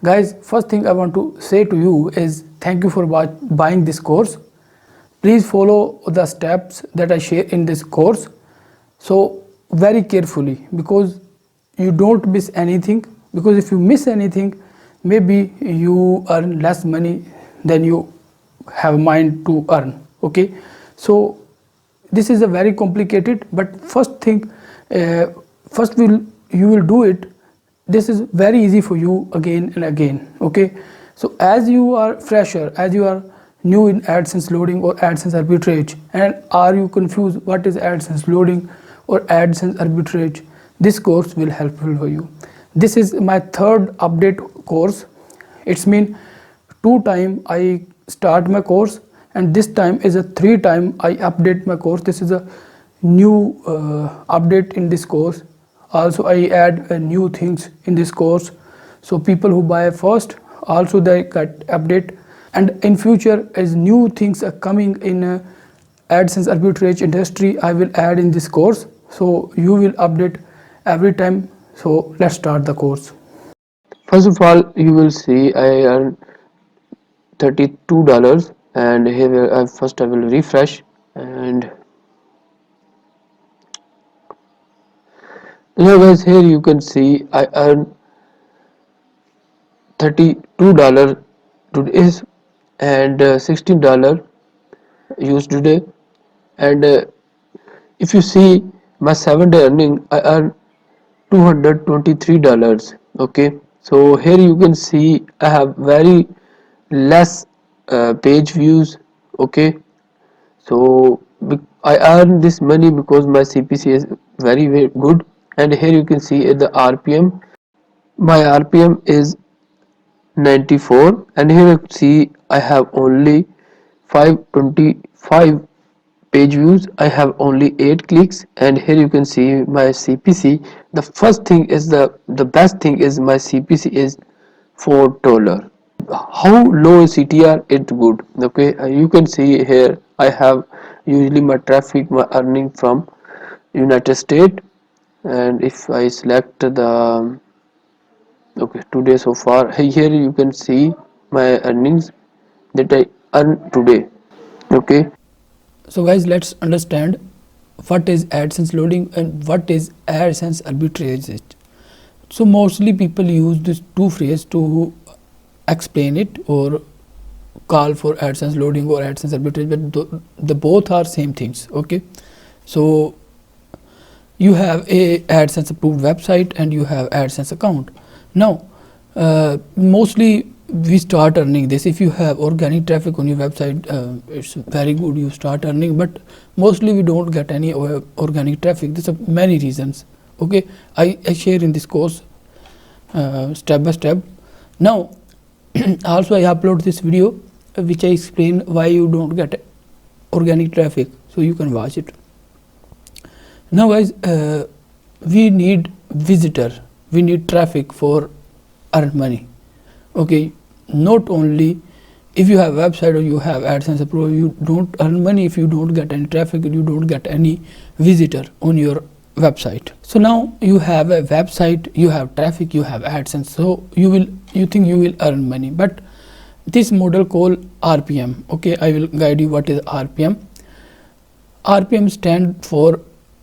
Guys, first thing I want to say to you is thank you for buying this course. Please follow the steps that I share in this course. So very carefully, because you don't miss anything, because if you miss anything, maybe you earn less money than you have mind to earn. Okay, so this is a very complicated, but first thing, first you will do it. This is very easy for you again and again. Okay, so as you are fresher, as you are new in AdSense loading or AdSense arbitrage, and are you confused what is AdSense loading or AdSense arbitrage, this course will helpful for you. This is my third update course. It's mean 2 times I start my course, and this time is a 3 time I update my course. This is a new update in this course. Also I add new things in this course, so people who buy first also they get update, and in future as new things are coming in AdSense arbitrage industry, I will add in this course, so you will update every time. So let's start the course. First of all, you will see I earn $32, and here first I will refresh, and now guys, here you can see I earn $32 today and $16 used today, and if you see my 7-day earning, I earn $223. Okay, so here you can see I have very less page views. Okay, so I earn this money because my CPC is very, very good, and here you can see the RPM. My RPM is 94, and here you see I have only 525 page views. I have only 8 clicks, and here you can see my CPC. The first thing is the best thing is my CPC is $4. How low is CTR? It's good. Okay, you can see here I have usually my traffic, my earning from United States, and if I select the okay today so far, here you can see my earnings that I earn today. Okay, So guys, let's understand what is AdSense loading and what is AdSense arbitrage. So mostly people use these two phrases to explain it or call for AdSense loading or AdSense arbitrage, but the both are same things. Okay, so you have a AdSense approved website and you have AdSense account. Now mostly we start earning this if you have organic traffic on your website. It's very good, you start earning, but mostly we don't get any organic traffic. There's many reasons. Okay, I share in this course step by step. Now also I upload this video which I explain why you don't get organic traffic, so you can watch it. Now guys, we need visitor, we need traffic for earn money. Okay, not only if you have website or you have AdSense approved, you don't earn money if you don't get any traffic and you don't get any visitor on your website. So now you have a website, you have traffic, you have AdSense, so you think you will earn money, but this model called RPM. Okay, I will guide you what is RPM. RPM stand for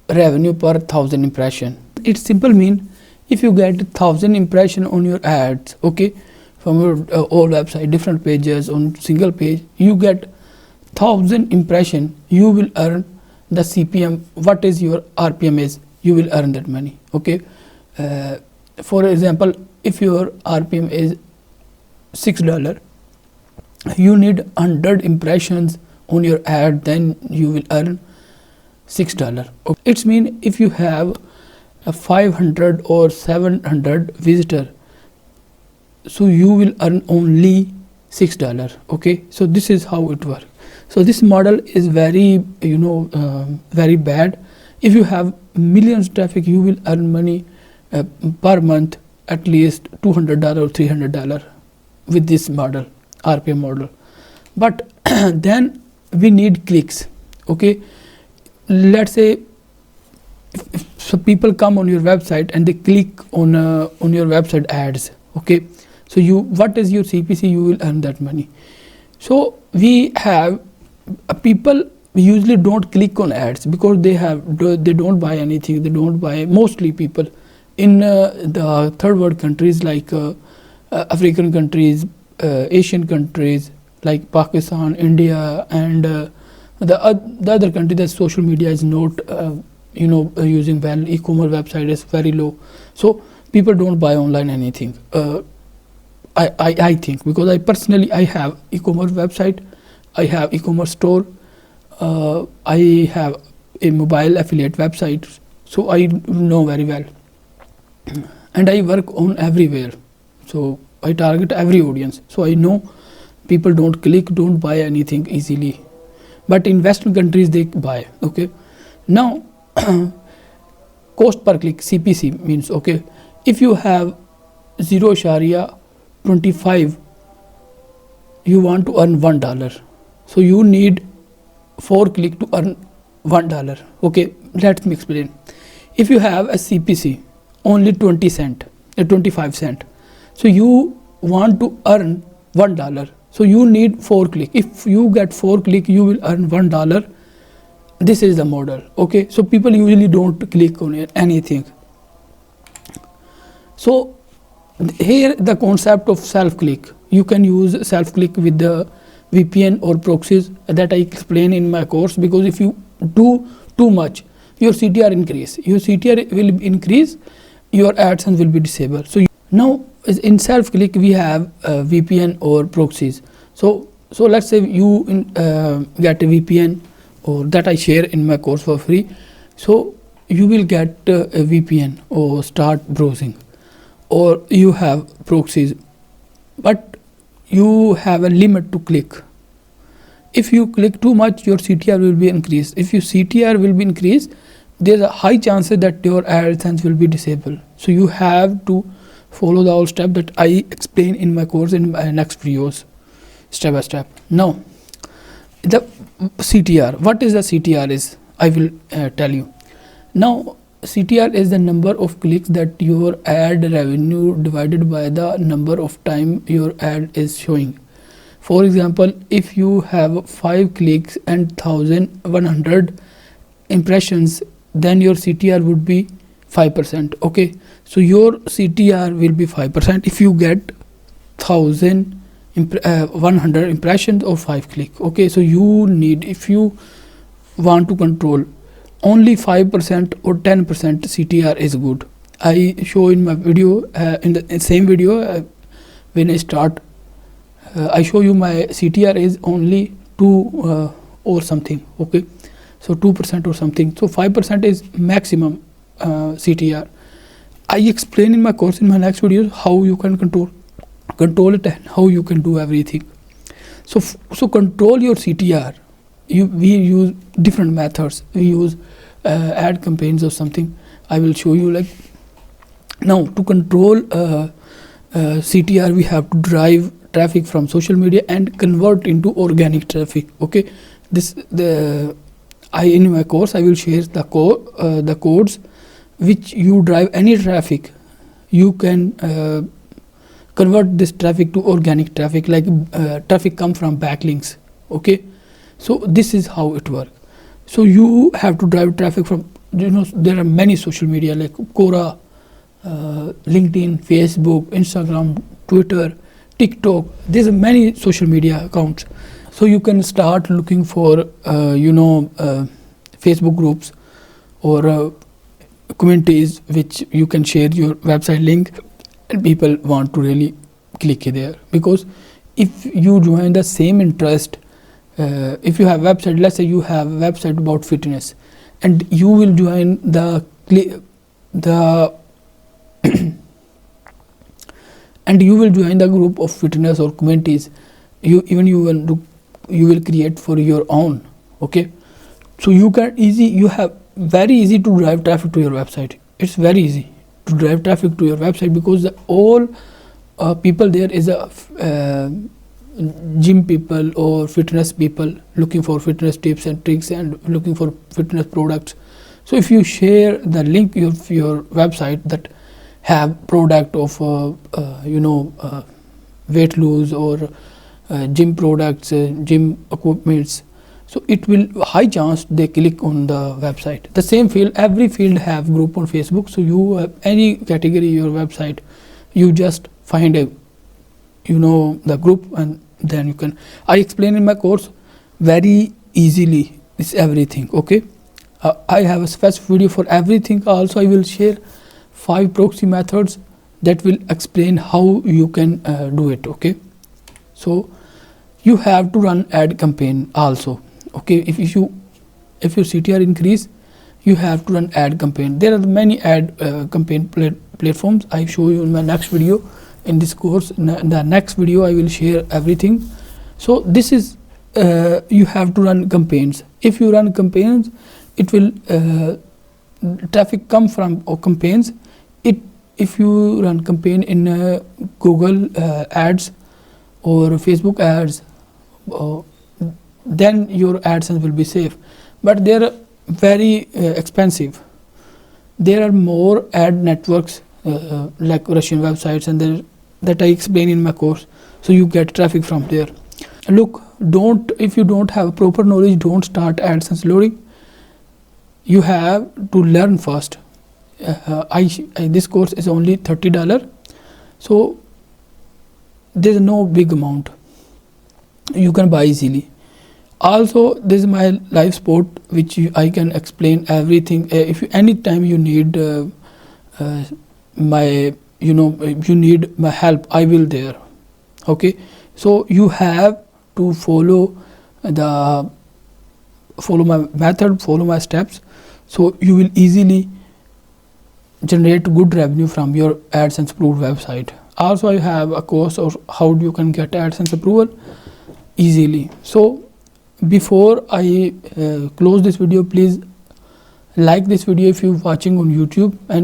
revenue per 1000 impression. It simple mean if you get 1000 impression on your ads, okay, from your all website, different pages, on single page, you get 1000 impression, you will earn the CPM. What is your RPM is, you will earn that money. Okay, for example, if your RPM is $6, you need 100 impressions on your ad, then you will earn $6. Okay. It's mean if you have a 500 or 700 visitor, so you will earn only $6. Okay, so this is how it works. So this model is very very bad. If you have millions traffic, you will earn money per month at least $200 or $300 with this model, RPM model. But then we need clicks. Okay, let's say so people come on your website and they click on your website ads. Okay, So what is your CPC, you will earn that money. So we have people usually don't click on ads because they don't buy anything. They don't buy, mostly people in the third world countries like African countries, Asian countries like Pakistan, India, and the other country that social media is not using well. E-commerce website is very low, so people don't buy online anything. I think, because I have e-commerce website, I have e-commerce store, I have a mobile affiliate website, so I know very well, and I work on everywhere, so I target every audience. So I know people don't buy anything easily, but in Western countries they buy. Okay, now cost per click, CPC, means, okay, if you have 0.25, you want to earn $1, so you need 4 click to earn $1. Okay, let me explain. If you have a CPC only 25 cent, so you want to earn $1, so you need 4 click. If you get 4 click, you will earn $1. This is the model. Okay, so people usually don't click on anything. So here the concept of self click, you can use self click with the VPN or proxies that I explain in my course, because if you do too much, your CTR will increase, your AdSense will be disabled. So now in self click we have VPN or proxies. So let's say you get a VPN, or that I share in my course for free. So you will get a VPN or start browsing, or you have proxies, but you have a limit to click. If you click too much, your CTR will be increased. If your CTR will be increased, there's a high chance that your AdSense will be disabled. So you have to follow the whole step that I explain in my course in my next videos, step by step. Now the CTR, what is the CTR is, I will tell you. Now CTR is the number of clicks that your ad revenue divided by the number of time your ad is showing. For example, if you have 5 clicks and 1100 impressions, then your CTR would be 5%. Okay, so your CTR will be 5% if you get 100 impressions or 5 click. Okay, so you need, if you want to control only 5% or 10% CTR is good. I show in my video, in the same video, when I start, I show you my CTR is only 2 or something. Okay, so 2% or something. So 5% is maximum CTR. I explain in my course in my next video how you can control it and how you can do everything. So control your CTR. We use different methods. We use ad campaigns or something. I will show you. Like, now to control CTR, we have to drive traffic from social media and convert into organic traffic. Okay, in my course I will share the codes which you drive any traffic. You can convert this traffic to organic traffic, like traffic come from backlinks. Okay, so this is how it works. So you have to drive traffic from, there are many social media like Quora, LinkedIn, Facebook, Instagram, Twitter, TikTok. There's many social media accounts. So you can start looking for Facebook groups or communities which you can share your website link, and people want to really click there. Because if you join the same interest, if you have website, let's say you have a website about fitness, and you will join the and you will join the group of fitness or communities, you will create for your own. Okay, so you have very easy to drive traffic to your website. It's very easy to drive traffic to your website, because all people there is a gym people or fitness people looking for fitness tips and tricks and looking for fitness products. So if you share the link of your website that have product of weight lose or gym products, gym equipments, so it will high chance they click on the website. The same field, every field have group on Facebook, so you have any category your website, you just find a the group, and then you can, I explain in my course very easily this everything. Okay, I have a specific video for everything. Also I will share 5 proxy methods that will explain how you can do it. Okay, so you have to run ad campaign also. Okay, if your CTR increase, you have to run ad campaign. There are many ad campaign platforms. I show you in my next video. In this course, in the next video I will share everything. So this is you have to run campaigns. If you run campaigns, it will traffic come from campaigns. If you run campaign in Google ads or Facebook ads, then your AdSense will be safe, but they are very expensive. There are more ad networks like Russian websites, and that I explain in my course, so you get traffic from there. Look, if you don't have proper knowledge, don't start AdSense loading. You have to learn first. This course is only $30, so there's no big amount, you can buy easily. Also, this is my live sport, which I can explain everything. If anytime you need my if you need my help, I will there. Okay, so you have to follow my method, follow my steps, so you will easily generate good revenue from your AdSense approved website. Also I have a course of how you can get AdSense approval easily. So before I close this video, please like this video if you're watching on YouTube, and